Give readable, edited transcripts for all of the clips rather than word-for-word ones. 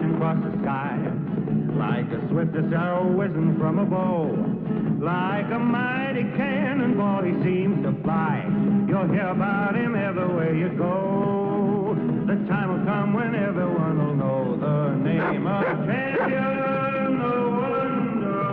flashing across the sky, like a swiftest arrow whizzing from a bow. Like a mighty cannonball, he seems to fly. You'll hear about him everywhere you go. The time will come when everyone will know the name of champion no one knows.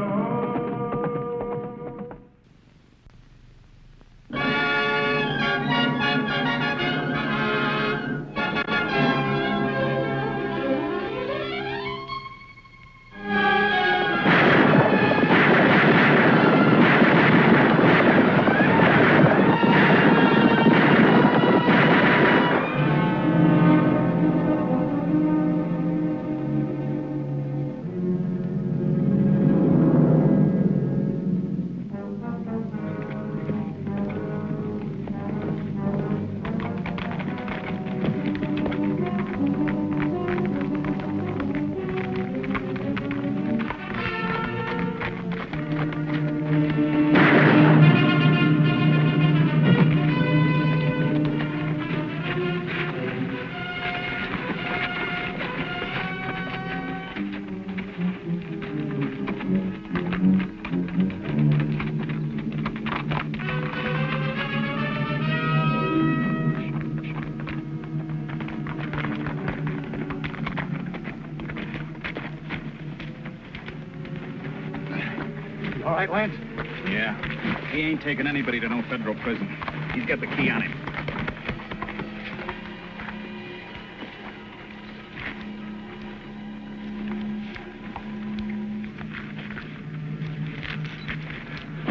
All right, Lance? Yeah. He ain't taking anybody to no federal prison. He's got the key on him.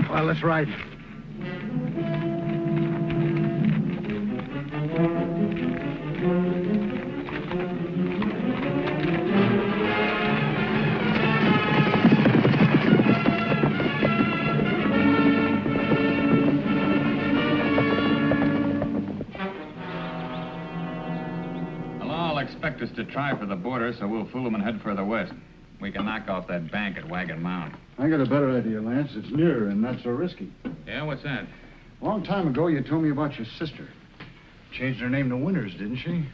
Well, let's ride. Expect us to try for the border, so we'll fool them and head further west. We can knock off that bank at Wagon Mound. I got a better idea, Lance. It's nearer and not so risky. Yeah, what's that? A long time ago, you told me about your sister. Changed her name to Winters, didn't she?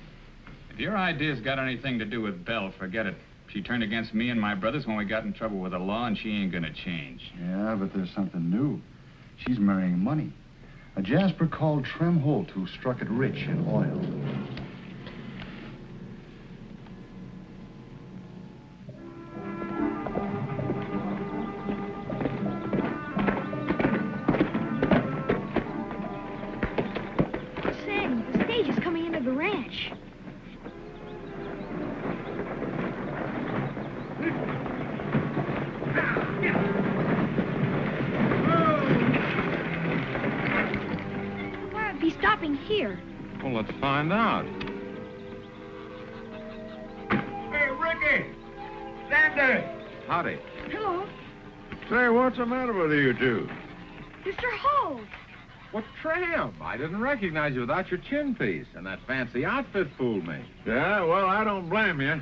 If your idea's got anything to do with Belle, forget it. She turned against me and my brothers when we got in trouble with the law, and she ain't gonna change. Yeah, but there's something new. She's marrying money. A Jasper called Trem Holt who struck it rich in oil. Here. Well, let's find out. Hey, Ricky! Stand there! Howdy. Hello. Say, what's the matter with you two? Mr. Holt. What tram? I didn't recognize you without your chin piece, and that fancy outfit fooled me. Yeah, well, I don't blame you.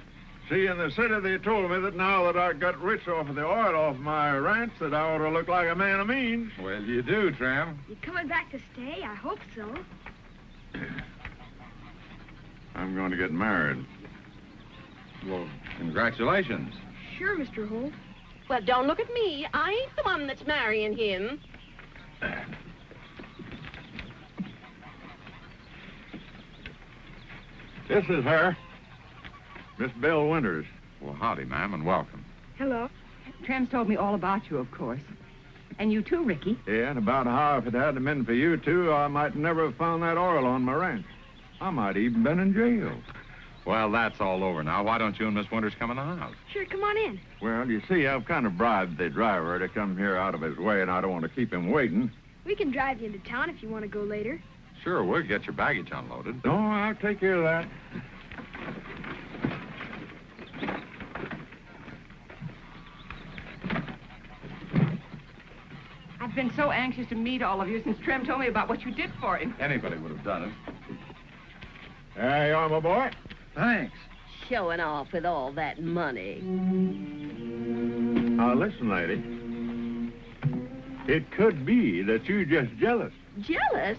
See, in the city, they told me that now that I got rich off of the oil off my ranch, that I ought to look like a man of means. Well, you do, Tram. You coming back to stay? I hope so. I'm going to get married. Well, congratulations. Sure, Mr. Holt. Well, don't look at me. I ain't the one that's marrying him. This is her, Miss Belle Winters. Well, howdy, ma'am, and welcome. Hello. Trem's told me all about you, of course. And you too, Ricky. Yeah, and about how if it hadn't been for you two, I might never have found that oil on my ranch. I might even been in jail. Well, that's all over now. Why don't you and Miss Winters come in the house? Sure, come on in. Well, you see, I've kind of bribed the driver to come here out of his way, and I don't want to keep him waiting. We can drive you into town if you want to go later. Sure, we'll get your baggage unloaded. No, I'll take care of that. I've been so anxious to meet all of you since Trem told me about what you did for him. Anybody would have done it. There you are, my boy. Thanks. Showing off with all that money. Now, listen, lady. It could be that you're just jealous. Jealous?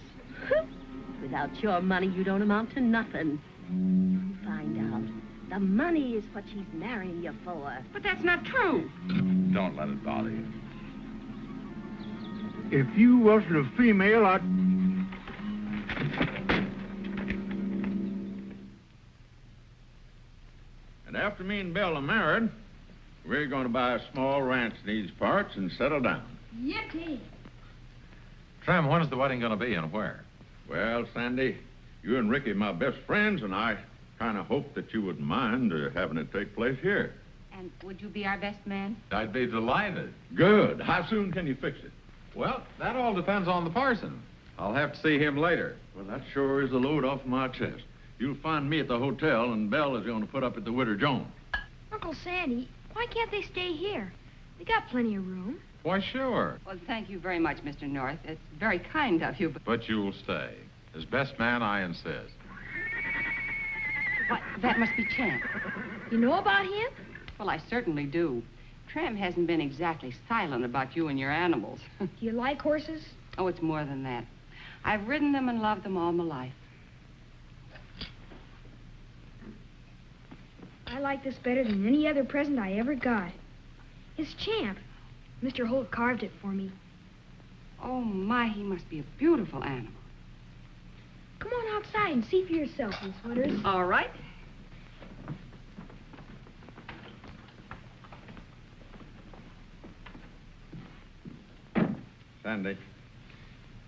Without your money, you don't amount to nothing. Find out. The money is what she's marrying you for. But that's not true. Don't let it bother you. If you wasn't a female, I'd... And after me and Belle are married, we're going to buy a small ranch in these parts and settle down. Yippee. Trem, when is the wedding going to be and where? Well, Sandy, you and Ricky are my best friends, and I kind of hoped that you wouldn't mind having it take place here. And would you be our best man? I'd be delighted. Good. How soon can you fix it? Well, that all depends on the parson. I'll have to see him later. Well, that sure is a load off my chest. You'll find me at the hotel, and Belle is going to put up at the Widow Jones. Uncle Sandy, why can't they stay here? We got plenty of room. Why, sure. Well, thank you very much, Mr. North. It's very kind of you, but... But you'll stay. As best man, I insist. What? That must be Champ. You know about him? Well, I certainly do. Trem hasn't been exactly silent about you and your animals. Do you like horses? Oh, it's more than that. I've ridden them and loved them all my life. I like this better than any other present I ever got. It's Champ. Mr. Holt carved it for me. Oh, my, he must be a beautiful animal. Come on outside and see for yourself, Miss Winters. All right. Sandy,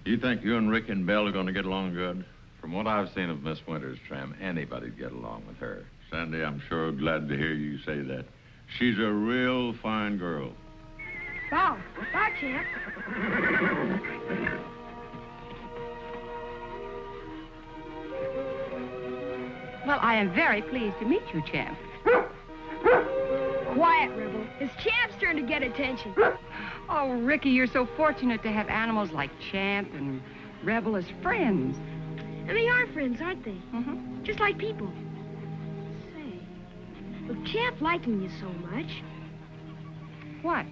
do you think you and Rick and Belle are going to get along good? From what I've seen of Miss Winters, Trem, anybody'd get along with her. Sandy, I'm sure glad to hear you say that. She's a real fine girl. Bow. Bow, Champ. Well, I am very pleased to meet you, Champ. Quiet, Rebel. It's Champ's turn to get attention. Oh, Ricky, you're so fortunate to have animals like Champ and Rebel as friends. And they are friends, aren't they? Mm-hmm. Just like people. Say, with Champ liking you so much... What?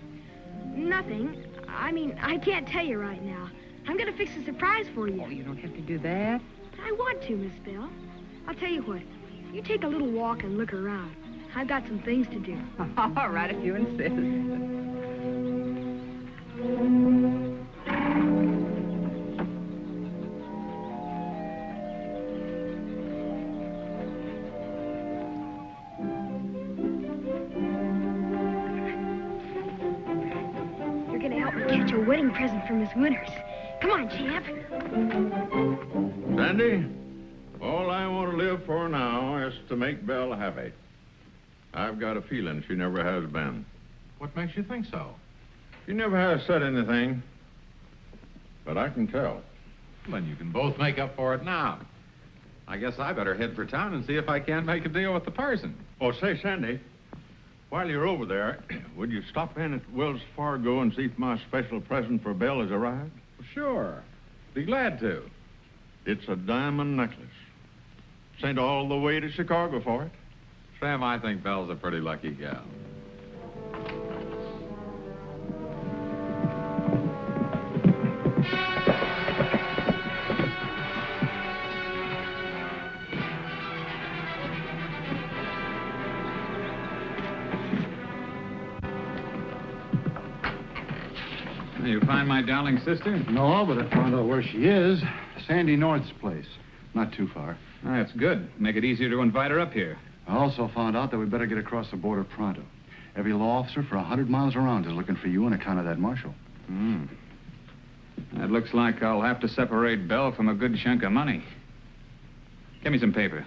Nothing. I mean, I can't tell you right now. I'm gonna fix a surprise for you. Oh, you don't have to do that. I want to, Miss Belle. I'll tell you what. You take a little walk and look around. I've got some things to do. All right, if you insist. You're gonna help me catch a wedding present for Miss Winters. Come on, Champ. Sandy, all I want to live for now is to make Belle happy. I've got a feeling she never has been. What makes you think so? She never has said anything, but I can tell. Then you can both make up for it now. I guess I better head for town and see if I can't make a deal with the parson. Oh, say, Sandy, while you're over there, would you stop in at Wells Fargo and see if my special present for Belle has arrived? Sure. Be glad to. It's a diamond necklace. Sent all the way to Chicago for it. Sam, I think Belle's a pretty lucky gal. You find my darling sister? No, but I found out where she is. Sandy North's place. Not too far. That's good. Make it easier to invite her up here. I also found out that we better get across the border pronto. Every law officer for 100 miles around is looking for you on account of that marshal. That looks like I'll have to separate Belle from a good chunk of money. Give me some paper.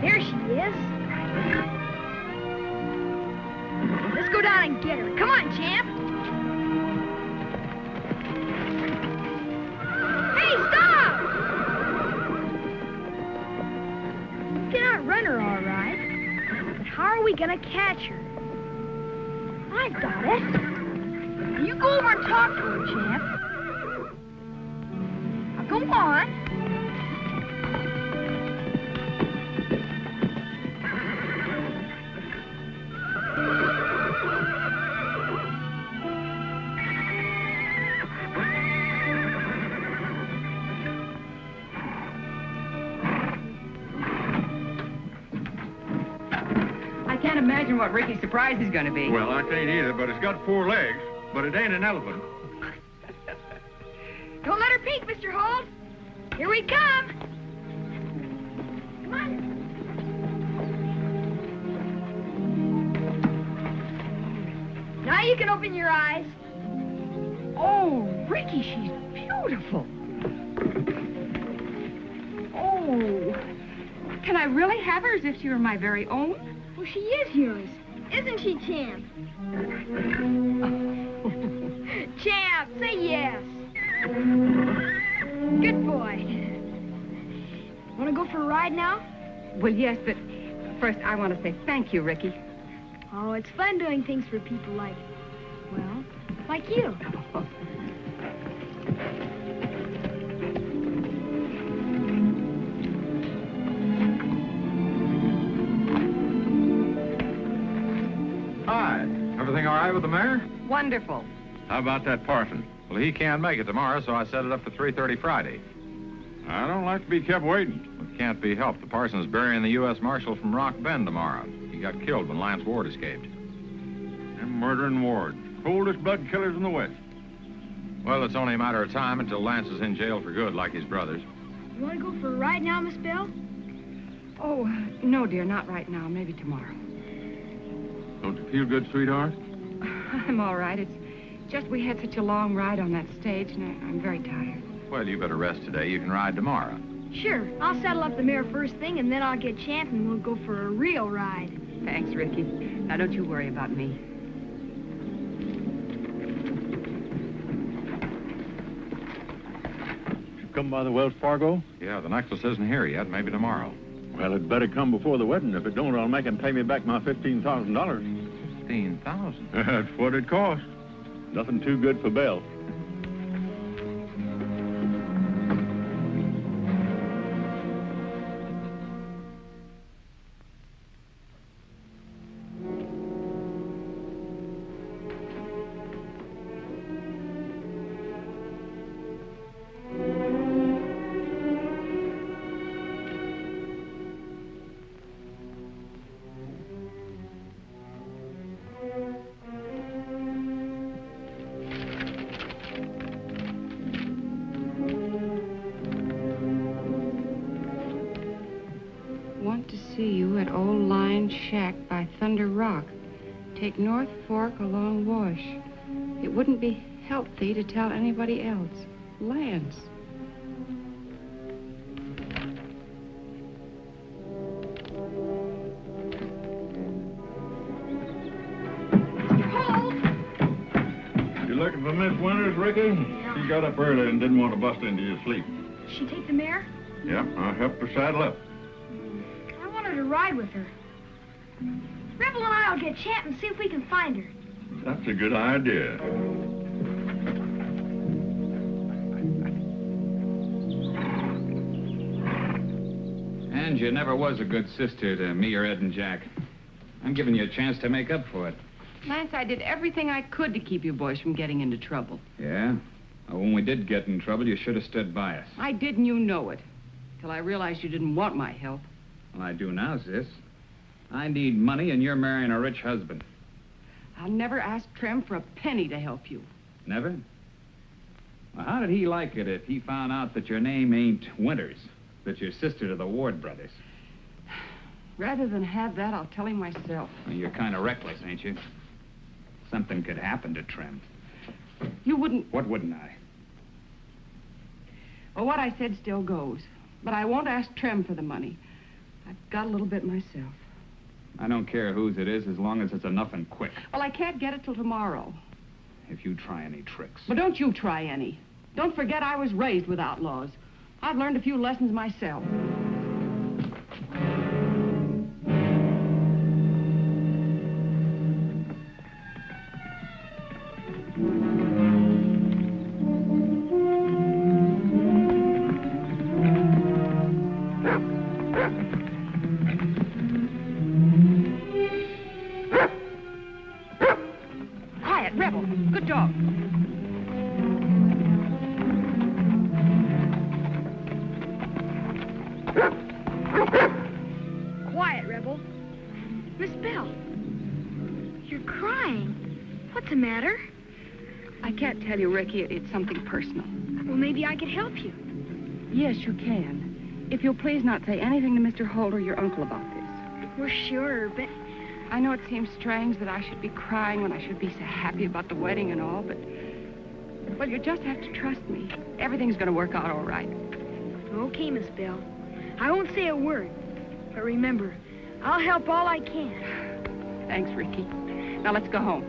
There she is. Let's go down and get her. Come on, Champ. Hey, stop! We can outrun her, all right. But how are we gonna catch her? I've got it. You go over and talk to her, Champ. Go on. I can't imagine what Ricky's surprise is going to be. Well, I can't either, but it's got 4 legs. But it ain't an elephant. Don't let her peek, Mr. Holt. Here we come. Come on. Now you can open your eyes. Oh, Ricky, she's beautiful. Oh, can I really have her as if she were my very own? Well, she is yours. Isn't she, Champ? Champ, say yes. Good boy. Want to go for a ride now? Well, yes, but first I want to say thank you, Ricky. Oh, it's fun doing things for people like, well, like you. Hi. Everything all right with the mayor? Wonderful. How about that parson? Well, he can't make it tomorrow, so I set it up for 3:30 Friday. I don't like to be kept waiting. It can't be helped. The parson's burying the U.S. Marshal from Rock Bend tomorrow. He got killed when Lance Ward escaped. And murdering Ward. Coldest blood killers in the West. Well, it's only a matter of time until Lance is in jail for good, like his brothers. You want to go for a ride now, Miss Bell? Oh, no, dear, not right now. Maybe tomorrow. Don't you feel good, sweetheart? I'm all right. It's just we had such a long ride on that stage, and I'm very tired. Well, you better rest today. You can ride tomorrow. Sure. I'll settle up the mare first thing, and then I'll get Champ, and we'll go for a real ride. Thanks, Ricky. Now, don't you worry about me. You come by the Wells Fargo? Yeah, the necklace isn't here yet. Maybe tomorrow. Well, it better come before the wedding. If it don't, I'll make him pay me back my $15,000. $15,000? That's what it cost. Nothing too good for Belle. Want to see you at Old Lion Shack by Thunder Rock. Take North Fork along Wash. It wouldn't be healthy to tell anybody else. Lance. You looking for Miss Winters, Ricky? Yeah. She got up early and didn't want to bust into your sleep. Did she take the mare? Yep, I helped her saddle up. I want her to ride with her. Rebel and I'll get Champ and see if we can find her. That's a good idea. And you never was a good sister to me or Ed and Jack. I'm giving you a chance to make up for it. Lance, I did everything I could to keep you boys from getting into trouble. Yeah? Well, when we did get in trouble, you should have stood by us. I did, and you know it. Till I realized you didn't want my help. Well, I do now, sis. I need money, and you're marrying a rich husband. I'll never ask Trem for a penny to help you. Never? Well, how did he like it if he found out that your name ain't Winters, that you're sister to the Ward brothers? Rather than have that, I'll tell him myself. Well, you're kind of reckless, ain't you? Something could happen to Trem. You wouldn't... What wouldn't I? Well, what I said still goes. But I won't ask Trem for the money. I've got a little bit myself. I don't care whose it is, as long as it's enough and quick. Well, I can't get it till tomorrow. If you try any tricks. But don't you try any. Don't forget I was raised with outlaws. I've learned a few lessons myself. Quiet, Rebel. Good dog. Quiet, Rebel. Miss Belle, you're crying. What's the matter? I can't tell you, Ricky. It's something personal. Well, maybe I could help you. Yes, you can. If you'll please not say anything to Mr. Holt or your uncle about this. Well, sure, but... I know it seems strange that I should be crying when I should be so happy about the wedding and all, but... Well, you just have to trust me. Everything's going to work out all right. Okay, Miss Belle. I won't say a word. But remember, I'll help all I can. Thanks, Ricky. Now let's go home.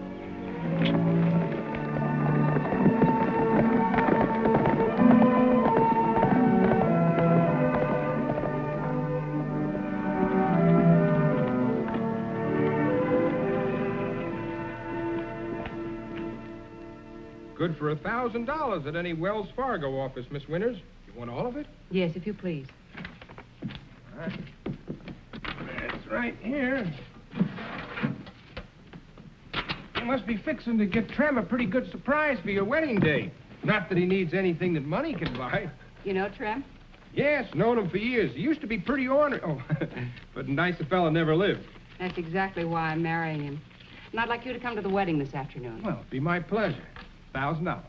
Good for $1,000 at any Wells Fargo office, Miss Winters. You want all of it? Yes, if you please. All right. That's right here. You must be fixing to get Trem a pretty good surprise for your wedding day. Not that he needs anything that money can buy. You know Trem? Yes, known him for years. He used to be pretty ornery. Oh, but a nicer fella never lived. That's exactly why I'm marrying him. And I'd like you to come to the wedding this afternoon. Well, it'd be my pleasure. $1,000.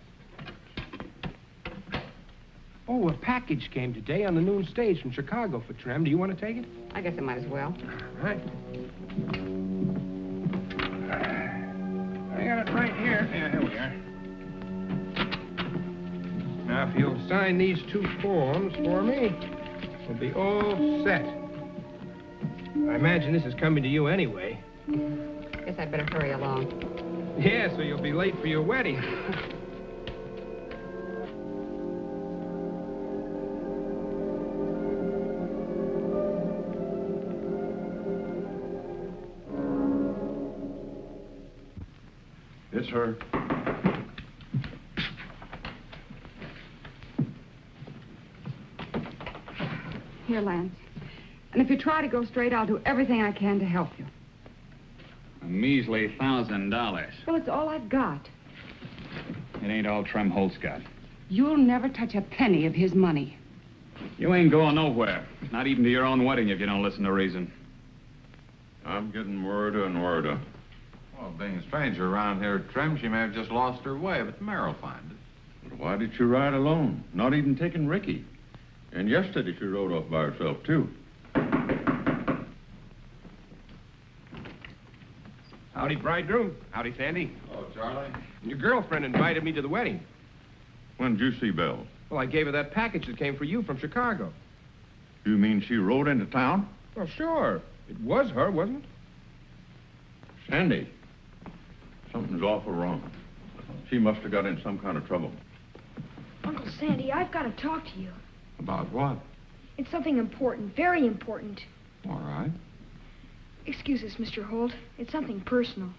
Oh, a package came today on the noon stage from Chicago for Trem. Do you want to take it? I guess I might as well. All right. I got it right here. Yeah, here we are. Now, if you'll sign these 2 forms for me, we'll be all set. I imagine this is coming to you anyway. Guess I'd better hurry along. Yeah, so you'll be late for your wedding. It's her. Here, Lance. And if you try to go straight, I'll do everything I can to help you. A measly $1,000. Well, it's all I've got. It ain't all Trem Holt's got. You'll never touch a penny of his money. You ain't going nowhere. Not even to your own wedding if you don't listen to reason. I'm getting worrieder and worrieder. Well, being a stranger around here at Trem, she may have just lost her way, but the mayor will find it. Why did she ride alone? Not even taking Ricky. And yesterday she rode off by herself, too. Howdy, bridegroom. Howdy, Sandy. Oh, Charlie? Your girlfriend invited me to the wedding. When did you see Belle? Well, I gave her that package that came for you from Chicago. You mean she rode into town? Well, sure. It was her, wasn't it? Sandy, something's awful wrong. She must have got in some kind of trouble. Uncle Sandy, I've got to talk to you. About what? It's something important, very important. All right. Excuse us, Mr. Holt. It's something personal.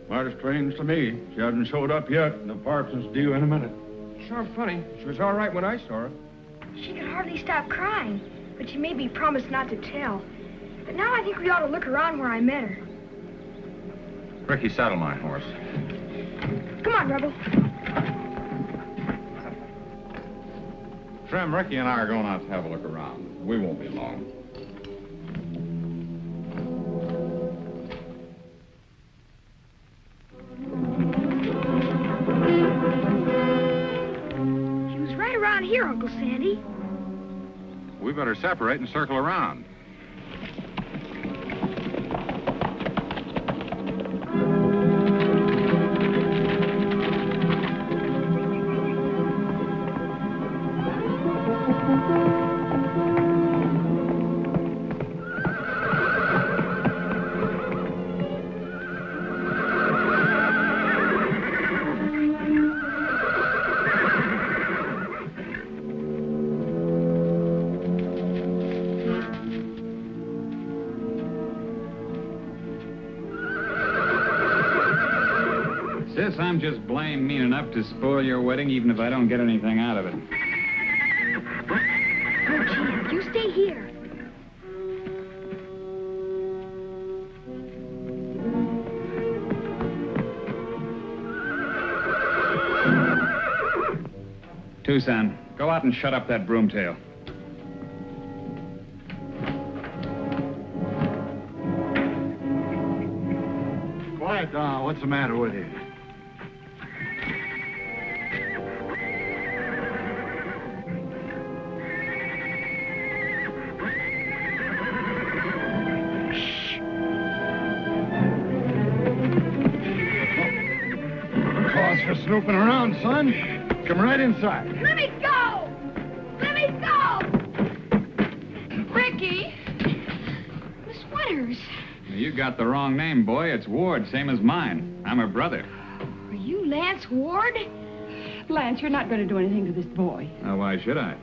Mighty strange to me. She hasn't showed up yet, and the parson's due in a minute. Sure funny. She was all right when I saw her. She could hardly stop crying, but she made me promise not to tell. But now I think we ought to look around where I met her. Ricky, saddle my horse. Come on, Rebel. Trem, Ricky and I are going out to have a look around. We won't be long. She was right around here, Uncle Sandy. We better separate and circle around. I'm just blame mean enough to spoil your wedding, even if I don't get anything out of it. Oh, gee, you stay here. Tucson, go out and shut up that broomtail. Quiet down. What's the matter with you? Cause for snooping around, son. Come right inside. Let me go! Let me go! Ricky! Miss Winters. You got the wrong name, boy. It's Ward, same as mine. I'm her brother. Are you Lance Ward? Lance, you're not going to do anything to this boy. Now, why should I?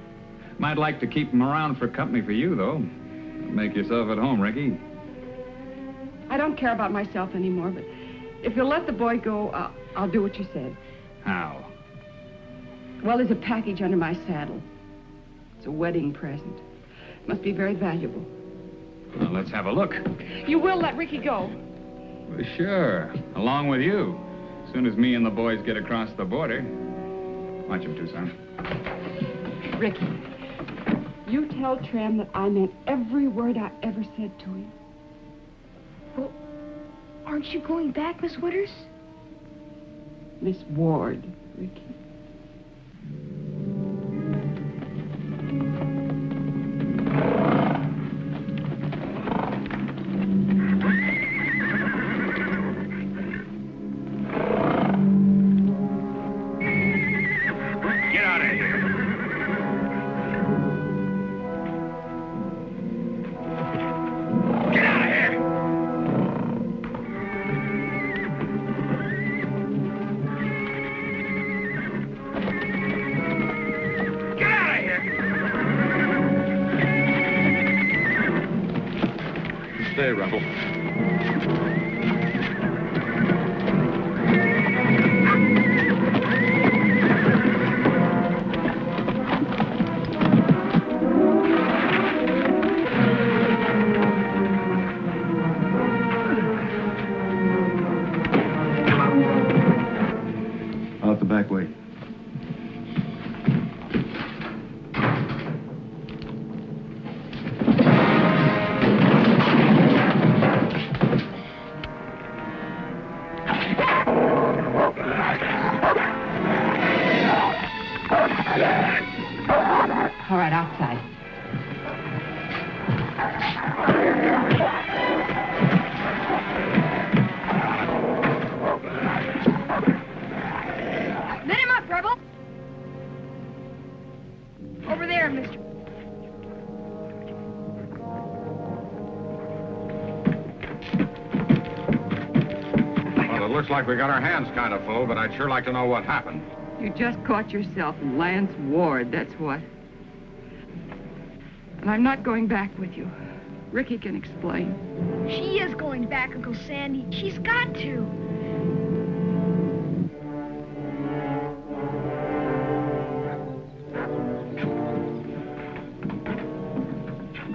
Might like to keep him around for company for you, though. Make yourself at home, Ricky. I don't care about myself anymore, but if you'll let the boy go, I'll do what you said. How? Well, there's a package under my saddle. It's a wedding present. It must be very valuable. Well, let's have a look. You will let Ricky go? Well, sure. Along with you. As soon as me and the boys get across the border. Watch him, Tucson. Ricky, you tell Trem that I meant every word I ever said to him. Well, aren't you going back, Miss Winters? Miss Ward, Ricky. Get out of here. Get out of here. Get out of here. Stay, Rebel. Out the back way. All right, outside. Let him up, Rebel! Over there, mister. Well, it looks like we got our hands kind of full, but I'd sure like to know what happened. You just caught yourself in Lance Ward, that's what. And I'm not going back with you. Ricky can explain. She is going back, Uncle Sandy. She's got to.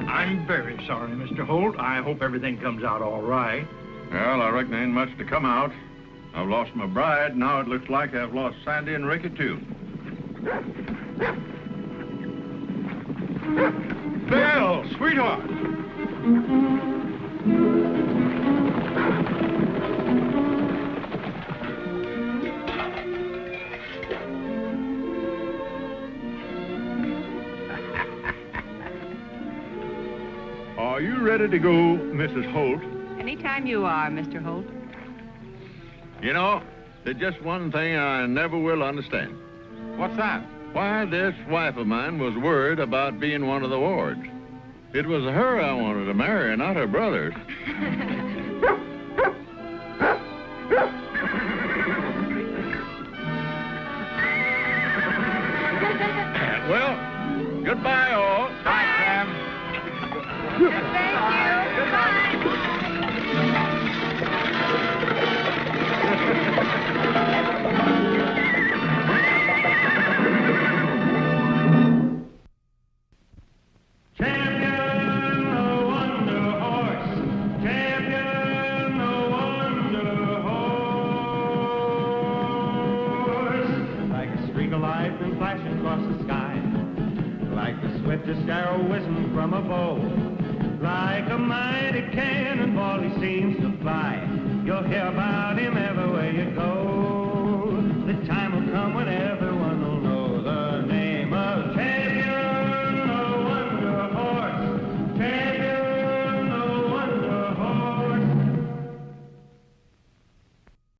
I'm very sorry, Mr. Holt. I hope everything comes out all right. Well, I reckon ain't much to come out. I've lost my bride. Now it looks like I've lost Sandy and Ricky, too. Bill, sweetheart. Are you ready to go, Mrs. Holt? Anytime you are, Mr. Holt. You know, there's just one thing I never will understand. What's that? Why this wife of mine was worried about being one of the Wards. It was her I wanted to marry, not her brothers. Well, goodbye, all. Bye, Sam. Thank you. Bye. lightning flashing across the sky. Like the swiftest arrow whizzing from a bow. Like a mighty cannonball he seems to fly. You'll hear about him everywhere you go.